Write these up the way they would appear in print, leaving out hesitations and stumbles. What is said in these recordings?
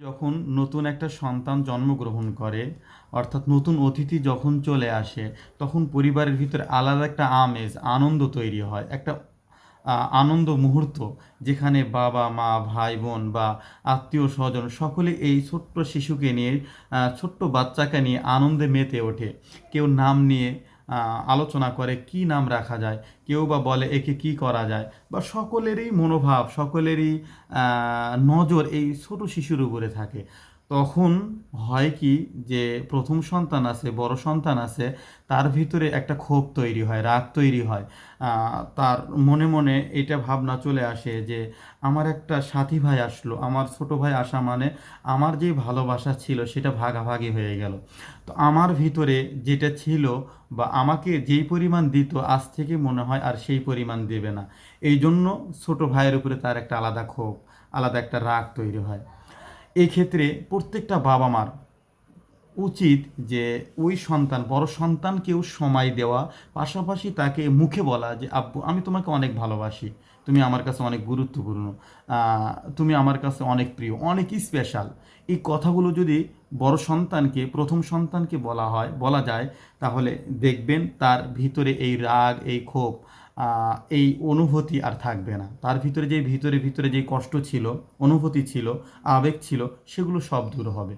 যখন নতুন একটা সন্তান জন্মগ্রহণ করে, অর্থাৎ নতুন অতিথি যখন চলে আসে, তখন পরিবারের ভিতরে আলাদা একটা আমেজ, আনন্দ তৈরি হয়। একটা আনন্দ মুহূর্ত, যেখানে বাবা মা ভাই বোন বা আত্মীয় স্বজন সকলে এই ছোট্ট শিশুকে নিয়ে, ছোট্ট বাচ্চাকে নিয়ে আনন্দে মেতে ওঠে। কেউ নাম নিয়ে আলোচনা করে কি নাম রাখা যায়, কেউ বা বলে একে কি করা যায়, বা সকলেরই মনোভাব, সকলেরই নজর এই ছোট শিশুর উপরে থাকে। তখন হয় কি, যে প্রথম সন্তান আছে, বড় সন্তান আছে, তার ভিতরে একটা ক্ষোভ তৈরি হয়, রাগ তৈরি হয়। তার মনে মনে এটা ভাবনা চলে আসে যে আমার একটা সাথী ভাই আসলো, আমার ছোট ভাই আসা মানে আমার যে ভালোবাসা ছিল সেটা ভাগাভাগি হয়ে গেল। তো আমার ভিতরে যেটা ছিল বা আমাকে যেই পরিমাণ দিত, আজ থেকে মনে হয় আর সেই পরিমাণ দেবে না। এই জন্য ছোট ভাইয়ের উপরে তার একটা আলাদা ক্ষোভ, আলাদা একটা রাগ তৈরি হয়। এই ক্ষেত্রে প্রত্যেকটা বাবা মার উচিত যে ওই সন্তান, বড় সন্তানকেও সময় দেওয়া, পাশাপাশি তাকে মুখে বলা যে আব্বু আমি তোমাকে অনেক ভালোবাসি, তুমি আমার কাছে অনেক গুরুত্বপূর্ণ, তুমি আমার কাছে অনেক প্রিয়, অনেক স্পেশাল। এই কথাগুলো যদি বড় সন্তানকে, প্রথম সন্তানকে বলা যায়, তাহলে দেখবেন তার ভিতরে এই রাগ, এই ক্ষোভ, এই অনুভূতি আর থাকবে না। তার ভিতরে যে ভিতরে যে কষ্ট ছিল, অনুভূতি ছিল, আবেগ ছিল, সেগুলো সব দূর হবে।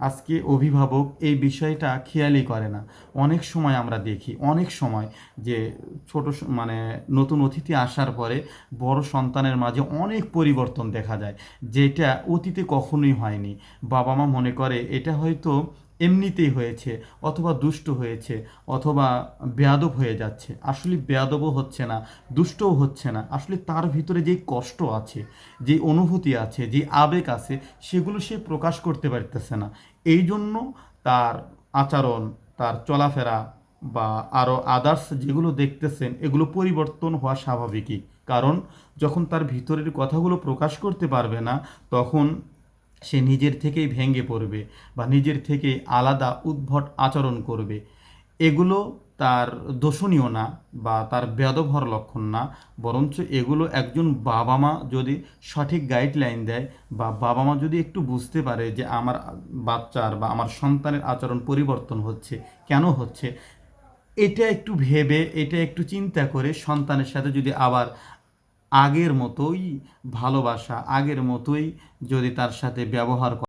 আজকে অভিভাবক এই বিষয়টা খেয়ালই করে না। অনেক সময় আমরা দেখি, অনেক সময় যে মানে নতুন অতিথি আসার পরে বড় সন্তানের মাঝে অনেক পরিবর্তন দেখা যায়, যেটা অতীতে কখনোই হয়নি। বাবা মা মনে করে এটা হয়তো এমনিতেই হয়েছে, অথবা দুষ্ট হয়েছে, অথবা বেয়াদব হয়ে যাচ্ছে। আসলে বেয়াদবও হচ্ছে না, দুষ্টও হচ্ছে না, আসলে তার ভিতরে যেই কষ্ট আছে, যে অনুভূতি আছে, যে আবেগ আছে, সেগুলো সে প্রকাশ করতে পারতেছে না। এই জন্য তার আচরণ, তার চলাফেরা বা আরও আদার্স যেগুলো দেখতেছেন, এগুলো পরিবর্তন হওয়া স্বাভাবিকই। কারণ যখন তার ভিতরের কথাগুলো প্রকাশ করতে পারবে না, তখন সে নিজের থেকেই ভেঙে পড়বে বা নিজের থেকেই আলাদা উদ্ভট আচরণ করবে। এগুলো তার দোষণীয় না বা তার বেয়াদব হওয়ার লক্ষণ না, বরঞ্চ এগুলো একজন বাবা মা যদি সঠিক গাইডলাইন দেয়, বা বাবা মা যদি একটু বুঝতে পারে যে আমার বাচ্চার বা আমার সন্তানের আচরণ পরিবর্তন হচ্ছে, কেন হচ্ছে, এটা একটু ভেবে, এটা একটু চিন্তা করে সন্তানের সাথে যদি আবার আগের মতোই ভালোবাসা, আগের মতোই যদি তার সাথে ব্যবহার